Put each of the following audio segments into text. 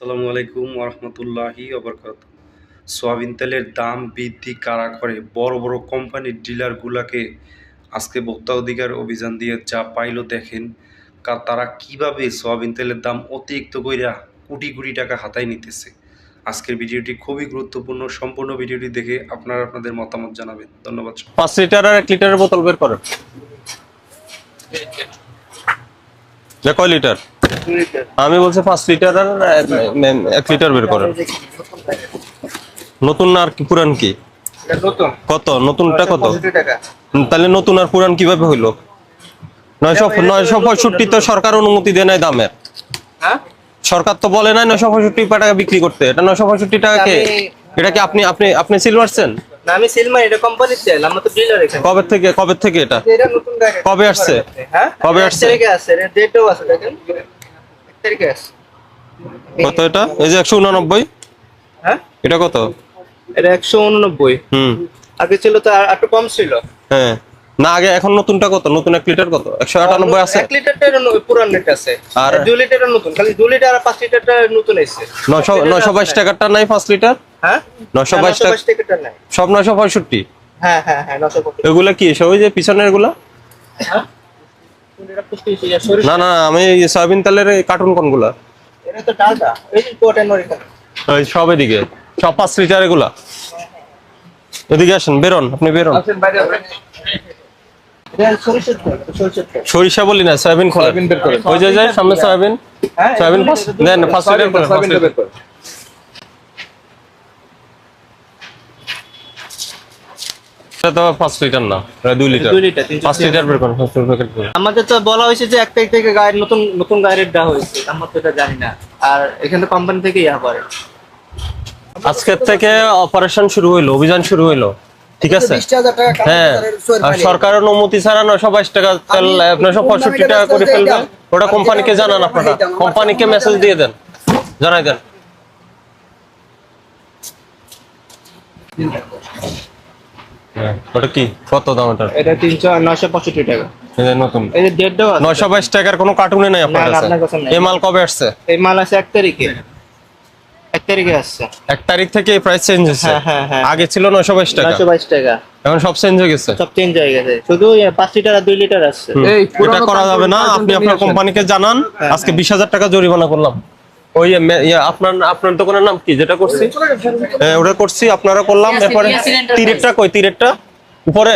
আসসালামু আলাইকুম ওরহমতুল্লাহি ওবরকাতুহ। সয়াবিন তেলের দাম বৃদ্ধি কারা করে? বড় বড় কোম্পানির ডিলারগুলাকে আজকে ভোক্তা অধিকার অভিযান দিয়ে যা পাইলো দেখেন। তারা কিভাবে সয়াবিন তেলের দাম অতিরিক্ত কইরা কোটি কোটি টাকা হাতায় নিতেছে। আজকের ভিডিওটি খুবই গুরুত্বপূর্ণ। সম্পূর্ণ ভিডিওটি দেখে আপনারা আপনাদের মতামত জানাবেন। ধন্যবাদ। 5 লিটার আর 1 লিটারের বোতল বের করেন। যে কয় লিটার? আমি বলছি 5 লিটার আর 1 লিটার বের করেন। নতুন আর কি পুরান কি? কত নতুনটা কত? তাহলে নতুন আর পুরান কিভাবে হইলো? 965 তো সরকার অনুমতি দেয় নাই দামের। সরকার তো বলে নাই 965 টাকা বিক্রি করতে। এটা 965 টাকা কে? এটা কি আপনি আপনি আপনি সিল মারছেন? না, আমি সিল মারি, এটা কোম্পানির তেল, আমরা তো ডিলার এখানে। কবে থেকে এটা? এটা নতুন গাড়ি। কবে আসছে? হ্যাঁ, কবে আসছে? 1 তারিখে আসছে, এর ডেটও আছে দেখেন। 1 তারিখে আসছে। কত এটা? এই যে 189। হ্যাঁ, এটা কত? এটা 189। আগে ছিল তো আর একটু কম ছিল। হ্যাঁ, না আগে এখন নতুনটা কত? নতুন 1 লিটার কত? 198 আছে। 1 লিটারটার পুরান রেট আছে, আর 2 লিটারের নতুন, খালি 2 লিটার আর 5 লিটারটা নতুন এসেছে। 922 টাকারটা নাই 5 লিটার? হ্যাঁ, 922 টাকাটা নাই। সব 965। হ্যাঁ হ্যাঁ হ্যাঁ, 965। এগুলা কি সব ওই যে পিছনের এগুলা? হ্যাঁ, এটা পুষ্টি সরিষা। না না, আমি এই সয়াবিন তেলের এই কার্টুন কোনগুলা? এটা তো ডালটা, এই যে কোটেনর এখানে। ওই সব এদিকে, সব 5 লিটার এগুলা। এদিকে আসেন, বেরোন, আপনি বেরোন। আসেন বাইরে আসেন। এটা সরিষার তেল, সরিষার তেল। সরিষা বলি না, সয়াবিন খোলা। ওই যে যায় সামনে সয়াবিন। হ্যাঁ, সয়াবিন দেন 5 লিটার করে। সয়াবিনটা বের করুন। এটা তো 5 লিটার না, এটা 2 লিটার। 2 লিটার, 5 লিটার বের করুন, 5 লিটার করে। আমাদের তো বলা হয়েছে যে 1 তারিখ থেকে গাড়ির নতুন নতুন গাড়ির দেওয়া হয়েছে, আমরা তো এটা জানি না। আর এখানে কোম্পানি থেকে ইয়া করে। আজকের থেকে অপারেশন শুরু হইলো, অভিযান শুরু হইলো, ঠিক আছে? হ্যাঁ, আর সরকারের অনুমতি ছাড়া 922 টাকা তেল 965 টাকা করে ফেলবে। ওটা কোম্পানিকে জানান, আপনারা কোম্পানিকে মেসেজ দিয়ে দেন, জানাই দেন। ওটা কি কত দাম? এটা 965 টাকা। এটা নতুন এই যে ডেট দেওয়া আছে। 922 টাকার কোনো কার্টুনে নাই আপনার না, কাছে? আপনার কাছে নাই। এই মাল কবে আসছে? এই মাল আছে 1 তারিখে। 1 তারিখে আসছে। 1 তারিখ থেকে এই প্রাইস চেঞ্জ হয়েছে। হ্যাঁ হ্যাঁ হ্যাঁ, আগে ছিল 922 টাকা, 922 টাকা। এখন সব চেঞ্জ হয়ে গেছে। সব চেঞ্জ হয়ে গেছে, শুধু 5 লিটার আর 2 লিটার আসছে। এটা করা যাবে না, আপনি আপনার কোম্পানিকে জানান। আজকে 20,000 টাকা জরিমানা করলাম। ওই আপনার আপনার দোকানের নাম কি যেটা করছি? ওটা করছি, আপনারা করলাম। এরপরে তিরেটটা কই? তিরেটটা উপরে।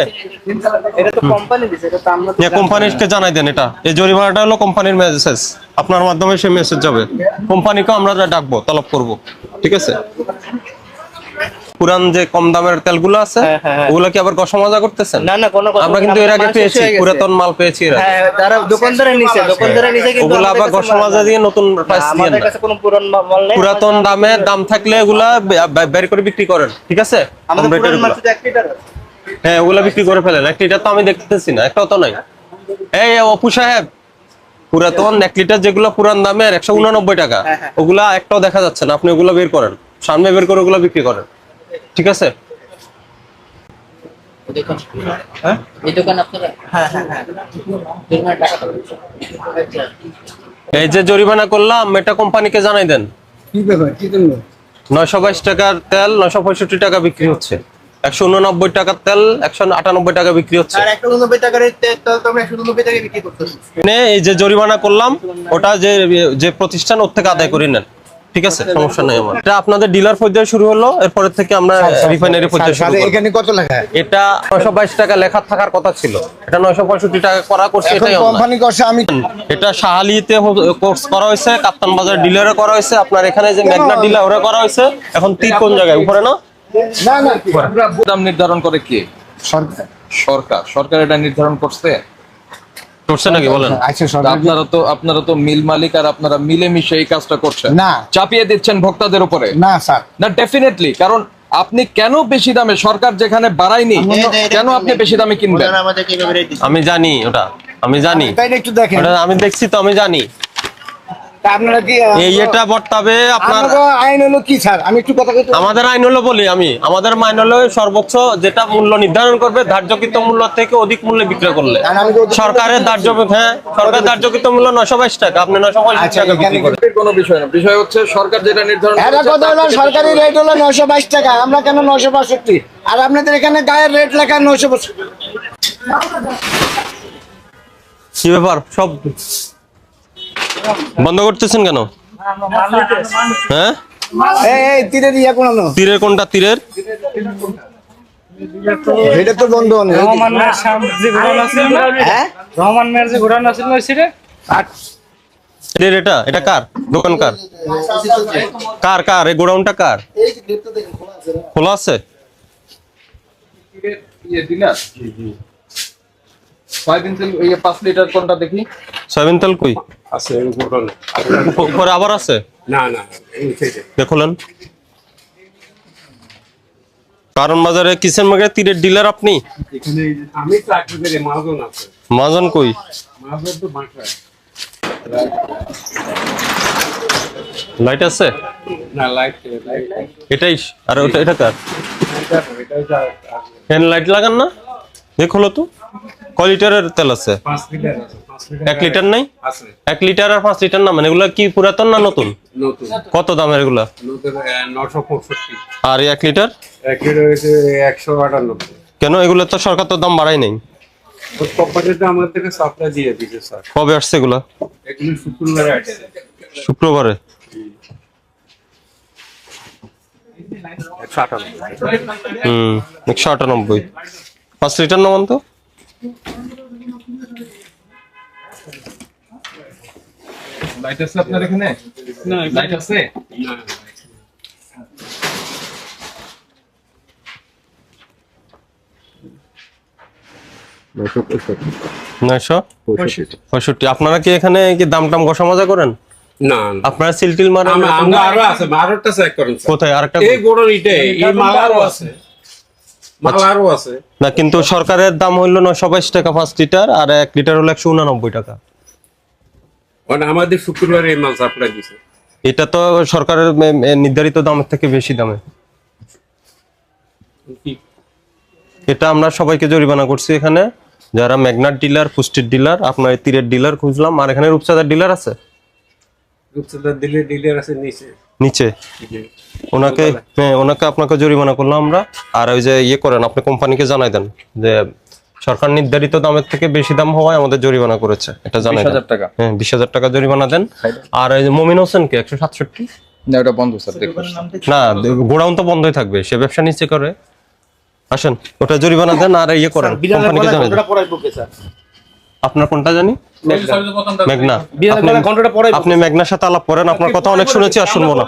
এটা তো কোম্পানি দিছে, এটা তো আমরা তো জানি না। কোম্পানিকে জানাই দেন। এটা এই জরিমানাটা হলো কোম্পানির মেসেজ, আপনার মাধ্যমে সেই মেসেজ যাবে কোম্পানিকে, আমরা ডাকবো, তলব করব, ঠিক আছে? পুরান যে কম দামের তেলগুলো আছে, ওগুলা কি আবার গসা মজা করতেছেন? না না, কোনো কথা। আমরা কিন্তু এর আগে পেয়েছি, পুরাতন মাল পেয়েছি এর আগে। হ্যাঁ, যারা দোকানদারে নিছে কিন্তু ওগুলা আবার গসা মজা দিয়ে নতুন প্রাইস দিয়ে আমাদের কাছে কোনো পুরান মাল নেই। পুরাতন দামের দাম থাকলে এগুলা বের করে বিক্রি করেন, ঠিক আছে? আমাদের পুরান মাল তো 1 লিটার আছে। হ্যাঁ, ওগুলা বিক্রি করে ফেলেন। 1 লিটার তো আমি দেখতেছি না, একটাও তো নাই। এই অপু সাহেব, পুরাতন 1 লিটার যেগুলো পুরান দামের 189 টাকা, ওগুলা একটাও দেখা যাচ্ছে না। আপনি ওগুলা বের করেন, সামনে বের করে ওগুলা বিক্রি করেন, ঠিক আছে? দেখুন, হ্যাঁ এই দোকান আপনারা। হ্যাঁ হ্যাঁ হ্যাঁ, জরিমানা টাকা তো। এই যে জরিমানা করলাম, এটা কোম্পানিকে জানাই দেন। কি ব্যাপার, কি জন্য? 922 টাকার তেল 965 টাকা বিক্রি হচ্ছে। 189 টাকার তেল 198 টাকা বিক্রি হচ্ছে। আর 190 টাকার তেল তো আমরা 190 টাকায় বিক্রি করতেছি। এই যে জরিমানা করলাম, ওটা যে যে প্রতিষ্ঠান ওর থেকে আদায় করে নেন, ঠিক আছে? সমস্যা নাই আমার। এটা আপনাদের ডিলার পর্যায়ে শুরু হলো, এরপর থেকে আমরা রিফাইনারি পর্যায়ে শুরু করব। এখানে কত লেখা? এটা 922 টাকা লেখা থাকার কথা ছিল, এটা 965 টাকা করা করছে, এখন এটাই কোম্পানি করছে, আমি এটা শাহালিতে কোর্স করা হয়েছে, কাপ্তান বাজার ডিলারে করা হয়েছে, আপনার এখানে যে মেঘনা ডিলার ওরা করা হয়েছে। এখন তীর কোন জায়গায়? উপরে না? না না, দাম নির্ধারণ করে কে? সরকার। সরকার এটা নির্ধারণ করছে। করছে নাকি বলেন? আচ্ছা, তা সরকার। আপনারা তো মিল মালিক, আর আপনারা মিলেমিশে এই কাজটা করছেন না। চাপিয়ে দিচ্ছেন ভোক্তাদের উপরে। না স্যার, না, ডেফিনেটলি। কারণ আপনি কেন বেশি দামে, সরকার যেখানে বাড়ায়নি, কেন আপনি বেশি দামে কিনবেন? ওনারা আমাদেরকে এভাবে রেট দিচ্ছে। আমি জানি, ওটা আমি জানি, তাই একটু দেখেন। ওটা আমি দেখছি তো, আমি জানি। তা আপনারা কি এই এটা বর্তাবে আপনার। আপনার আইন হলো কি স্যার? আমি একটু কথা কইতে আমাদের আইন হলো বলি আমি, আমাদের আইন হলো সর্বোচ্চ যেটা মূল্য নির্ধারণ করবে ধার্যকৃত মূল্য থেকে অধিক মূল্যে বিক্রি করলে সরকারের সরকার ধার্যকৃত মূল্য 922 টাকা, আপনি 922 টাকা বিক্রি করেন। কোনো বিষয় না, বিষয় হচ্ছে সরকার যেটা নির্ধারণ এটা করেছে, কথা হলো সরকারি রেট হলো 922 টাকা, আমরা কেন 962? আর আপনাদের এখানে গায়ের রেট লেখা 962। কি ব্যাপার, সব বন্ধ করতেছেন কেন? হ্যাঁ, এই তীরের ইয়া কোন না, তীরের কোনটা? তীরের এটা তো বন্ধ নেই। রহমান মেয়ের সামনে যে ঘোড়ানো ছিল না, হ্যাঁ, রহমান মেয়ের যে ঘোড়ানো ছিল ওই সিটে তীরের এটা কার দোকান? কার এই গোডাউনটা কার? খোলা আছে? ডিলার সয়াবিন তেল 5 লিটার কোনটা দেখি? সয়াবিন তেল কই আছে গোডাউনে। পরে আবার আছে? না না, এই থেকে দেখলেন কারণ বাজারে কিচেন মার্কেট তীরের ডিলার আপনি? এখানে আমি চাকরি করে মাজন আছে। মাজন কই? মাজন তো বাঁকড়া। লাইট আছে? না, লাইট এটাই। আর এটা কার? ফ্যান লাইট লাগান না? দেখলো তো কয় লিটারের তেল আছে? 5 লিটার আছে। 5 লিটার 1 লিটার নাই? আছে। 1 লিটার আর 5 লিটার না, মানে এগুলা কি পুরাতন না নতুন? নতুন কত দামের এগুলা? নতুন 965। আর 1 লিটার 1 লিটার হচ্ছে 198। কেন? এগুলো তো সরকার তো দাম বাড়াই নাই। ওই কোম্পানিতে আমাদের থেকে সাপ্লাই দিয়ে দিছে স্যার। কবে আসছে এগুলা? এগুলো শুক্রবারে আসছে। শুক্রবারে। 198। 5 লিটার নামান তো। লাইট আছে আপনার এখানে? না, লাইট আছে? না, 965। আপনারা কি এখানে কি দাম টাম ঘষা মাজা করেন? না, আপনারা সিলটিল মারেন? আমরা আরো আছে, আরোটা চেক করেন স্যার। কোথায় আরেকটা? এই গোড়ার ইটে এই মাল আরো আছে, মাল আরো আছে। না, কিন্তু সরকারের দাম হইলো 922 টাকা 5 লিটার, আর 1 লিটার হলো 189 টাকা। মানে আমাদের শুক্রবারে এই মাল সাপ্লাই দিছে। এটা তো সরকারের নির্ধারিত দামের থেকে বেশি দামে। এটা আমরা সবাইকে জরিমানা করছি এখানে, যারা ম্যাগনার ডিলার, পুষ্টির ডিলার, আপনার তীরের ডিলার খুঁজলাম। আর এখানে রূপচাঁদার ডিলার আছে রূপচাঁদার ডিলার আছে নিচে। ওনাকে ওনাকে আপনাকে জরিমানা করলাম আমরা। আর ওই যে ইয়ে করেন, আপনি কোম্পানিকে জানাই দেন যে সরকার নির্ধারিত দামের থেকে বেশি দাম হওয়ায় আমাদের জরিমানা করেছে, এটা জানাই দেন। 20,000 টাকা। হ্যাঁ, 20,000 টাকা জরিমানা দেন। আর এই যে মমিন হোসেন কে 167? না, ওটা বন্ধ স্যার, দেখুন। না, গোডাউন তো বন্ধই থাকবে, সে ব্যবসা নিচে করে। আসেন, ওটা জরিমানা দেন আর ইয়ে করেন, কোম্পানিকে জানাই দেন। আপনার কোনটা জানি? মেঘনা। আপনি মেঘনার সাথে আলাপ করেন, আপনার কথা অনেক শুনেছি আর শুনবো না।